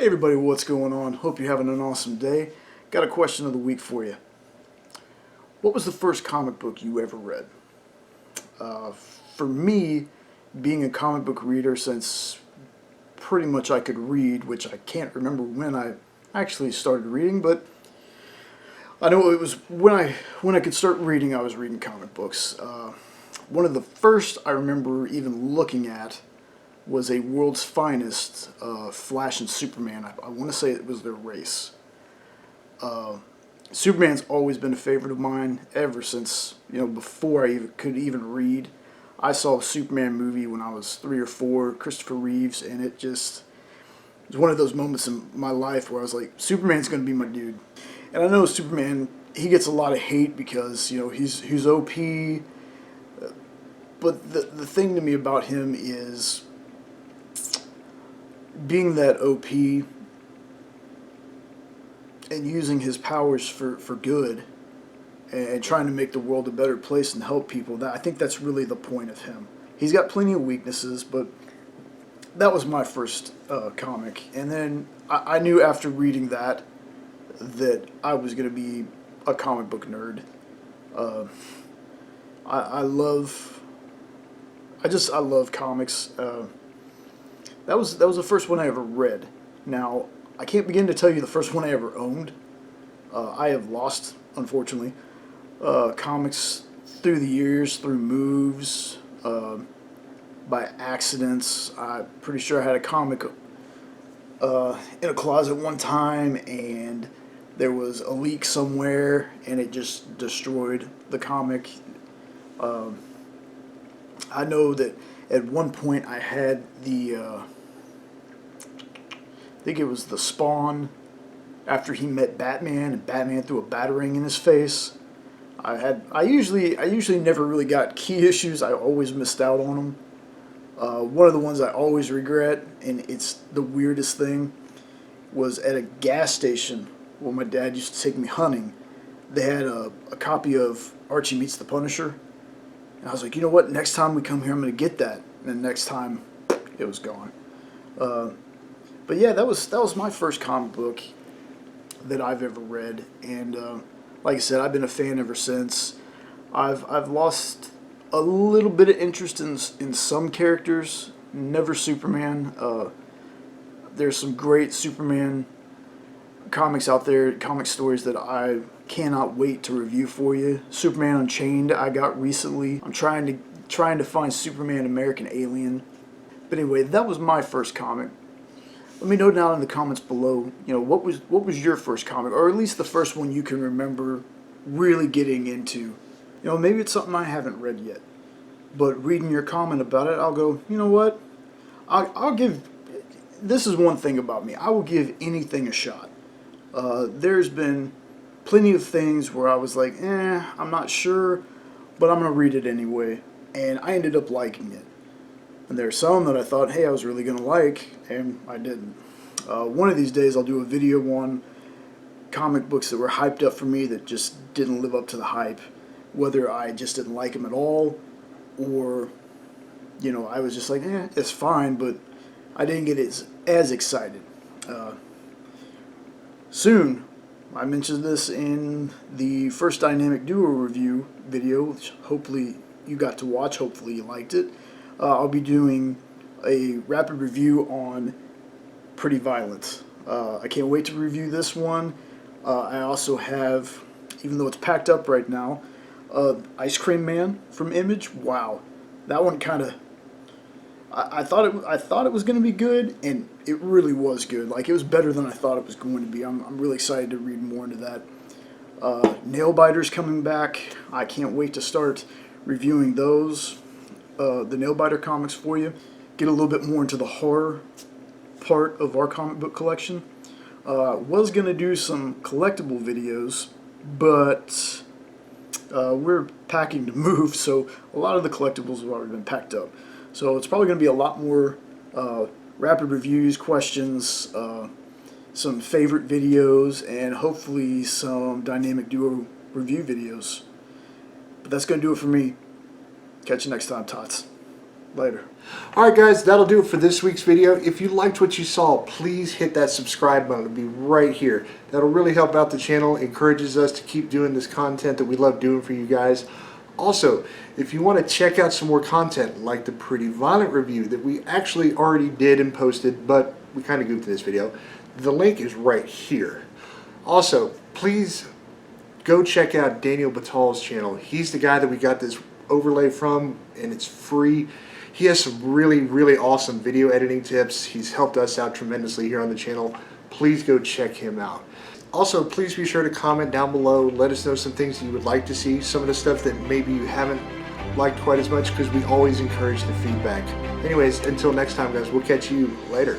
Hey everybody, what's going on? Hope you're having an awesome day. Got a question of the week for you. What was the first comic book you ever read? For me, being a comic book reader since pretty much I could read, which I can't remember when I actually started reading, but I know it was when I could start reading, I was reading comic books. One of the first I remember even looking at was a World's Finest, Flash and Superman. I want to say it was their race. Superman's always been a favorite of mine ever since, before I could even read. I saw a Superman movie when I was 3 or 4, Christopher Reeves, and it was one of those moments in my life where I was like, Superman's going to be my dude. And I know Superman, he gets a lot of hate because, he's OP, but the thing to me about him is being that OP and using his powers for good and trying to make the world a better place and help people. I think that's really the point of him. He's got plenty of weaknesses, but that was my first comic. And then I knew after reading that I was going to be a comic book nerd. I love comics. That was the first one I ever read. Now, I can't begin to tell you the first one I ever owned. I have lost, unfortunately, comics through the years, through moves, by accidents. I'm pretty sure I had a comic in a closet one time, and there was a leak somewhere, and it just destroyed the comic. I know that at one point I had I think it was the Spawn, after he met Batman and Batman threw a batarang in his face. I usually never really got key issues. I always missed out on them. One of the ones I always regret, and it's the weirdest thing, was at a gas station where my dad used to take me hunting. They had a copy of Archie Meets the Punisher. And I was like, you know what, next time we come here I'm going to get that. And then next time, it was gone. But yeah, that was my first comic book that I've ever read. And like I said, I've been a fan ever since. I've lost a little bit of interest in some characters. Never Superman. There's some great Superman comics out there, comic stories that I cannot wait to review for you. Superman Unchained I got recently. I'm trying to find Superman American Alien. But anyway, that was my first comic. Let me know down in the comments below, what was your first comic, or at least the first one you can remember really getting into. Maybe it's something I haven't read yet, but reading your comment about it, I'll go, you know what? I'll give. This is one thing about me. I will give anything a shot. There's been plenty of things where I was like, I'm not sure, but I'm going to read it anyway. And I ended up liking it. And there's some that I thought, hey, I was really going to like, and I didn't. One of these days I'll do a video on comic books that were hyped up for me that just didn't live up to the hype. Whether I just didn't like them at all, or, I was just like, it's fine, but I didn't get as excited. Soon, I mentioned this in the first Dynamic Duo review video, which hopefully you got to watch, hopefully you liked it. I'll be doing a rapid review on Pretty Violent. I can't wait to review this one. I also have, even though it's packed up right now, Ice Cream Man from Image. Wow, that one kind of, I thought it was going to be good, and it really was good. Like, it was better than I thought it was going to be. I'm really excited to read more into that. Nail Biters coming back. I can't wait to start reviewing those. The Nail Biter comics for you. Get a little bit more into the horror part of our comic book collection. Was going to do some collectible videos, but we're packing to move, so a lot of the collectibles have already been packed up. So it's probably going to be a lot more rapid reviews, questions, some favorite videos, and hopefully some Dynamic Duo review videos. But that's going to do it for me. Catch you next time, Tots. Later. Alright guys, that'll do it for this week's video. If you liked what you saw, please hit that subscribe button. It'll be right here. That'll really help out the channel, encourages us to keep doing this content that we love doing for you guys. Also, if you want to check out some more content like the Pretty Violent review that we actually already did and posted, but we kind of goofed in this video, the link is right here. Also, please go check out Daniel Batal's channel. He's the guy that we got this overlay from, and it's free. He has some really awesome video editing tips. He's helped us out tremendously here on the channel. Please go check him out. Also, please be sure to comment down below. Let us know some things you would like to see, some of the stuff that maybe you haven't liked quite as much, because we always encourage the feedback. Anyways, until next time guys, we'll catch you later.